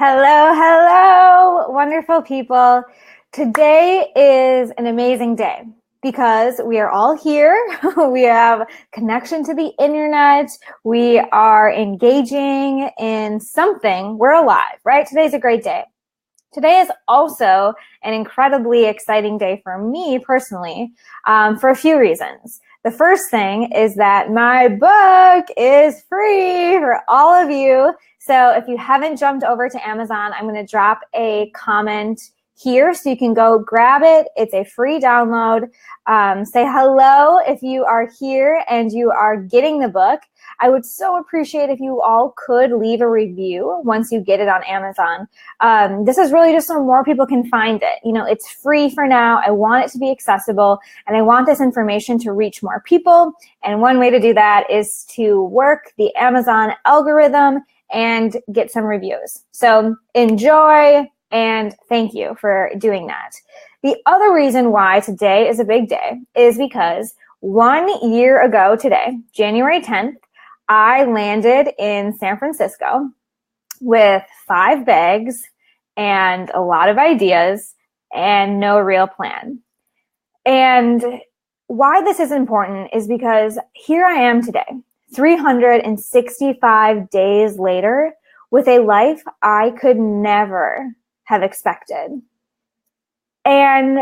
Hello, hello, wonderful people. Today is an amazing day because we are all here. We have connection to the internet. We are engaging in something. We're alive, right? Today's a great day. Today is also an incredibly exciting day for me personally, for a few reasons. The first thing is that my book is free for all of you. So if you haven't jumped over to Amazon, I'm going to drop a comment here so you can go grab it. It's a free download. Say hello if you are here and you are getting the book. I would so appreciate if you all could leave a review once you get it on Amazon. This is really just so more people can find it. You know, it's free for now. I want it to be accessible, and I want this information to reach more people. And one way to do that is to work the Amazon algorithm and get some reviews. So enjoy, and thank you for doing that. The other reason why today is a big day is because 1 year ago today, January 10th, I landed in San Francisco with 5 bags and a lot of ideas and no real plan. And why this is important is because here I am today, 365 days later, with a life I could never have expected. And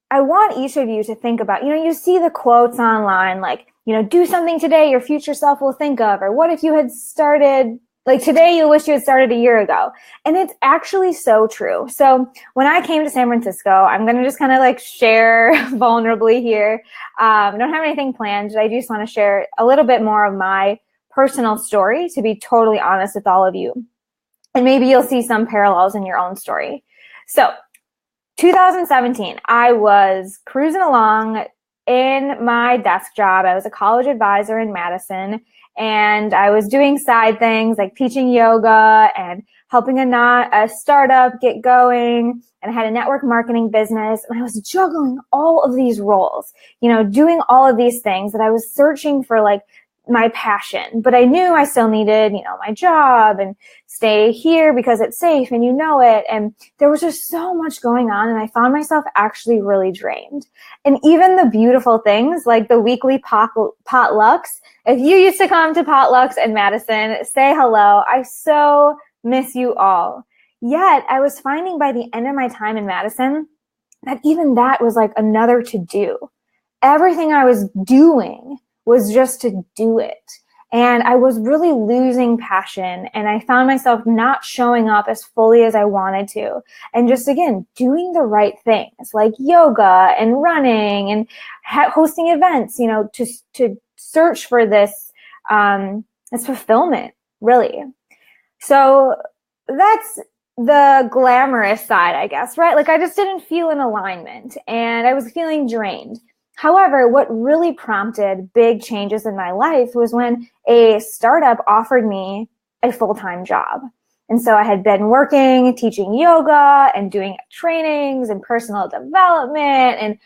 I want each of you to think about, you see the quotes online like, do something today your future self will think of, or what if you had started, like today you wish you had started a year ago. And it's actually so true. So when I came to San Francisco, I'm going to just kind of like share vulnerably here. I don't have anything planned, but I just want to share a little bit more of my personal story, to be totally honest with all of you. And maybe you'll see some parallels in your own story. So 2017, I was cruising along in my desk job. I was a college advisor in Madison, and I was doing side things like teaching yoga and helping a startup get going, and I had a network marketing business, and I was juggling all of these roles, doing all of these things that I was searching for, like, my passion, but I knew I still needed, my job and stay here because it's safe and it. And there was just so much going on, and I found myself actually really drained. And even the beautiful things like the weekly potlucks, if you used to come to potlucks in Madison, say hello. I so miss you all. Yet I was finding by the end of my time in Madison that even that was like another to do. Everything I was doing was just to do it. And I was really losing passion, and I found myself not showing up as fully as I wanted to. And just, again, doing the right things like yoga and running and hosting events, to search for this fulfillment, really. So that's the glamorous side, I guess, right? Like, I just didn't feel in alignment, and I was feeling drained. However, what really prompted big changes in my life was when a startup offered me a full-time job. And so I had been working, teaching yoga and doing trainings and personal development, and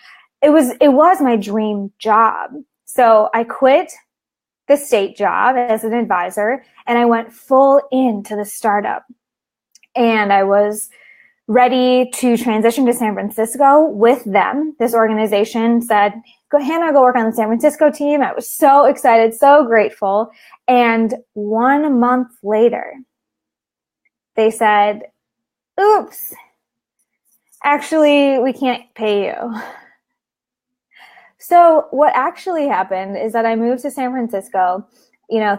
it was my dream job. So I quit the state job as an advisor, and I went full into the startup. And I was ready to transition to San Francisco with them. This organization said, "Go, Hannah, go work on the San Francisco team." I was so excited, so grateful. And 1 month later, they said, "Oops, actually, we can't pay you." So what actually happened is that I moved to San Francisco,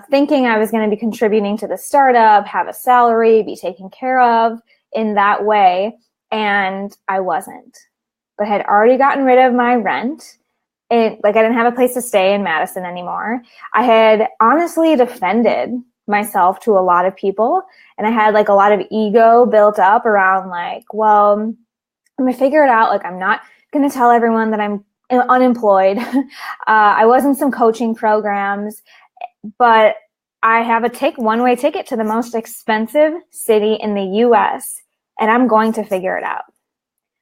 thinking I was going to be contributing to the startup, have a salary, be taken care of in that way, and I wasn't. But I had already gotten rid of my rent. I didn't have a place to stay in Madison anymore. I had honestly defended myself to a lot of people, and I had a lot of ego built up around well, I'm gonna figure it out. I'm not gonna tell everyone that I'm unemployed. I was in some coaching programs, but I have a one-way ticket to the most expensive city in the US, and I'm going to figure it out,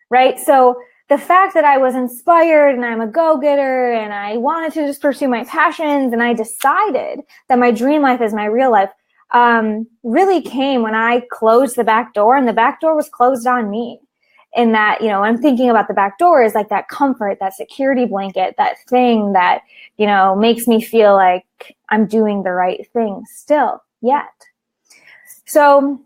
right? So the fact that I was inspired and I'm a go-getter and I wanted to just pursue my passions and I decided that my dream life is my real life, really came when I closed the back door, and the back door was closed on me. In that, I'm thinking about the back door is like that comfort, that security blanket, that thing that, makes me feel like I'm doing the right thing still yet. So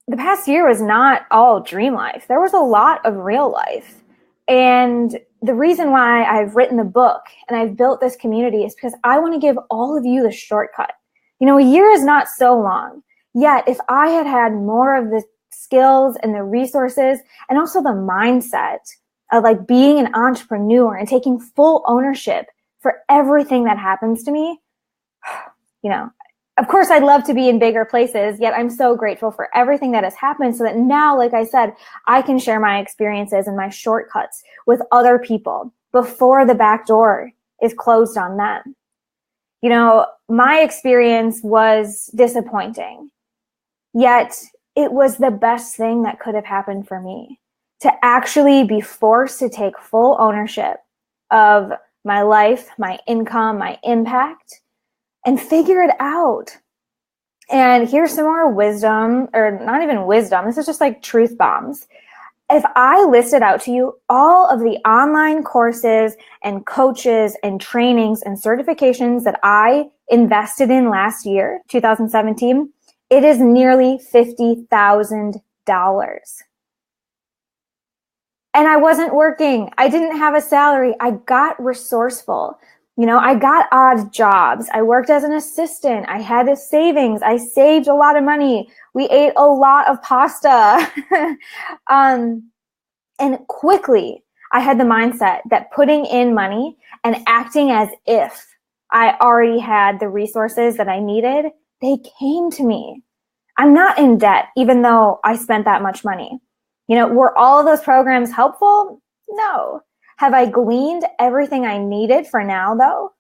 the past year was not all dream life. There was a lot of real life. And the reason why I've written the book and I've built this community is because I want to give all of you the shortcut. A year is not so long. Yet, if I had had more of the skills and the resources and also the mindset of like being an entrepreneur and taking full ownership for everything that happens to me, of course I'd love to be in bigger places, yet I'm so grateful for everything that has happened so that now, like I said, I can share my experiences and my shortcuts with other people before the back door is closed on them. My experience was disappointing, yet it was the best thing that could have happened for me to actually be forced to take full ownership of my life, my income, my impact, and figure it out. And here's some more wisdom, or not even wisdom. This is just like truth bombs. If I listed out to you all of the online courses and coaches and trainings and certifications that I invested in last year, 2017, it is nearly $50,000. And I wasn't working. I didn't have a salary. I got resourceful. I got odd jobs. I worked as an assistant. I had a savings. I saved a lot of money. We ate a lot of pasta. And quickly, I had the mindset that putting in money and acting as if I already had the resources that I needed, they came to me. I'm not in debt, even though I spent that much money. Were all of those programs helpful? No. Have I gleaned everything I needed for now, though?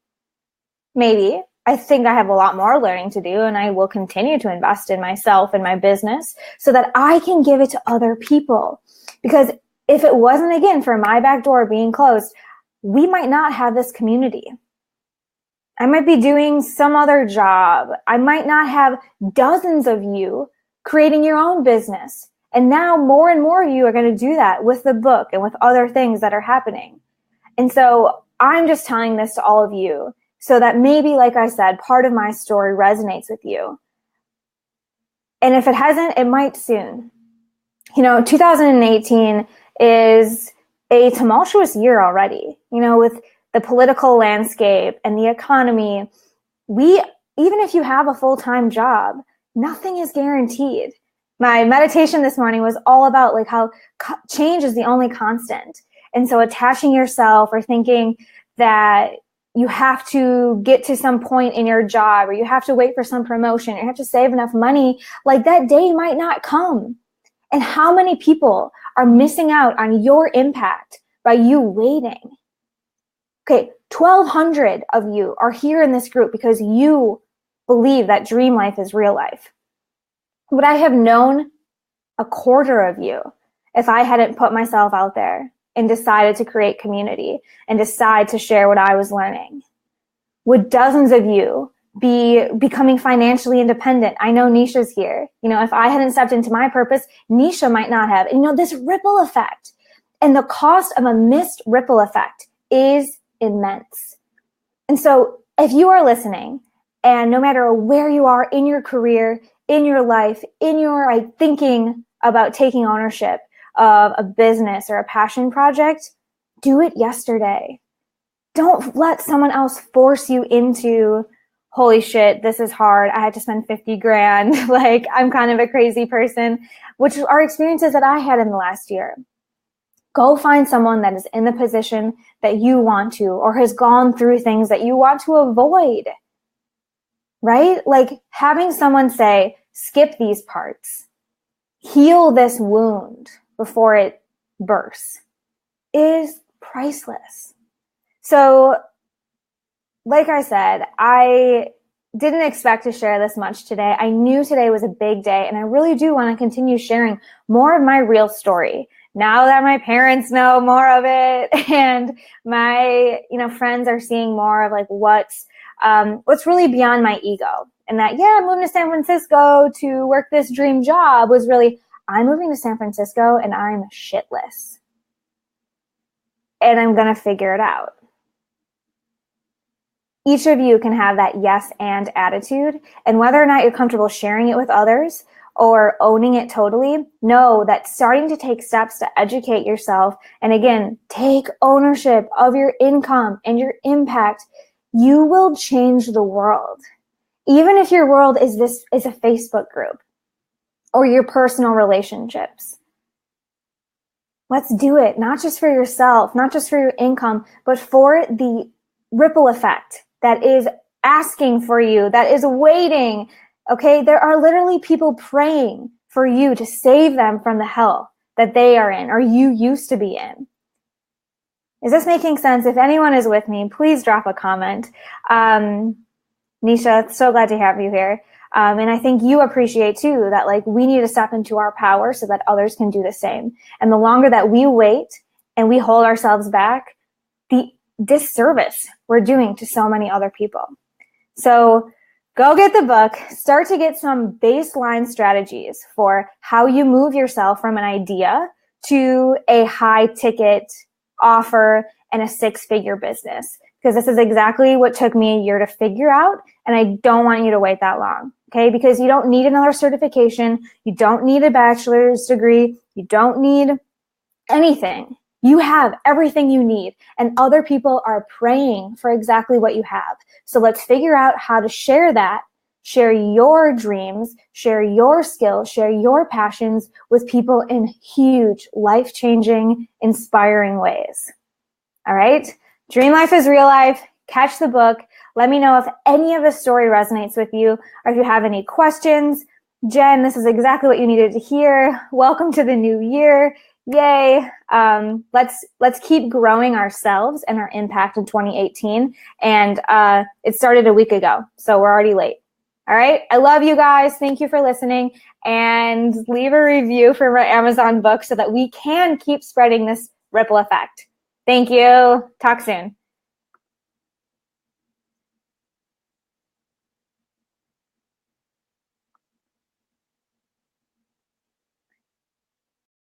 Maybe. I think I have a lot more learning to do, and I will continue to invest in myself and my business so that I can give it to other people. Because if it wasn't, again, for my back door being closed, we might not have this community. I might be doing some other job. I might not have dozens of you creating your own business. And now more and more of you are going to do that with the book and with other things that are happening. And so I'm just telling this to all of you so that maybe, like I said, part of my story resonates with you. And if it hasn't, it might soon. 2018 is a tumultuous year already, with the political landscape and the economy. Even if you have a full-time job, nothing is guaranteed. My meditation this morning was all about like how change is the only constant. And so attaching yourself or thinking that you have to get to some point in your job or you have to wait for some promotion or you have to save enough money, like that day might not come. And how many people are missing out on your impact by you waiting? Okay, 1,200 of you are here in this group because you believe that dream life is real life. Would I have known a quarter of you if I hadn't put myself out there and decided to create community and decide to share what I was learning? Would dozens of you be becoming financially independent? I know Nisha's here. If I hadn't stepped into my purpose, Nisha might not have. And this ripple effect and the cost of a missed ripple effect is immense. And so if you are listening and no matter where you are in your career, in your life, in your thinking about taking ownership of a business or a passion project, do it yesterday. Don't let someone else force you into, holy shit, this is hard. I had to spend 50 grand. Like, I'm kind of a crazy person, which are experiences that I had in the last year. Go find someone that is in the position that you want to, or has gone through things that you want to avoid, right? Like having someone say, skip these parts, heal this wound before it bursts is priceless. So, like I said, I didn't expect to share this much today. I knew today was a big day, and I really do want to continue sharing more of my real story. Now that my parents know more of it and my, friends are seeing more of like what's really beyond my ego and that, yeah, I'm moving to San Francisco to work this dream job was really, I'm moving to San Francisco and I'm shitless. And I'm going to figure it out. Each of you can have that yes and attitude. And whether or not you're comfortable sharing it with others or owning it totally, know that starting to take steps to educate yourself and again, take ownership of your income and your impact, you will change the world. Even if your world is a Facebook group or your personal relationships. Let's do it, not just for yourself, not just for your income, but for the ripple effect that is asking for you, that is waiting. Okay, there are literally people praying for you to save them from the hell that they are in or you used to be in. Is this making sense? If anyone is with me, please drop a comment. Nisha, so glad to have you here. And I think you appreciate too that like we need to step into our power so that others can do the same. And the longer that we wait and we hold ourselves back, the disservice we're doing to so many other people. So go get the book, start to get some baseline strategies for how you move yourself from an idea to a high ticket offer and a 6-figure business. Because this is exactly what took me a year to figure out. And I don't want you to wait that long. Okay. Because you don't need another certification. You don't need a bachelor's degree. You don't need anything. You have everything you need. And other people are praying for exactly what you have. So let's figure out how to share that, share your dreams, share your skills, share your passions with people in huge, life-changing, inspiring ways. All right. Dream life is real life. Catch the book. Let me know if any of the story resonates with you or if you have any questions. Jen, this is exactly what you needed to hear. Welcome to the new year. Yay. Let's keep growing ourselves and our impact in 2018. And it started a week ago, so we're already late. All right. I love you guys. Thank you for listening. And leave a review for my Amazon book so that we can keep spreading this ripple effect. Thank you. Talk soon.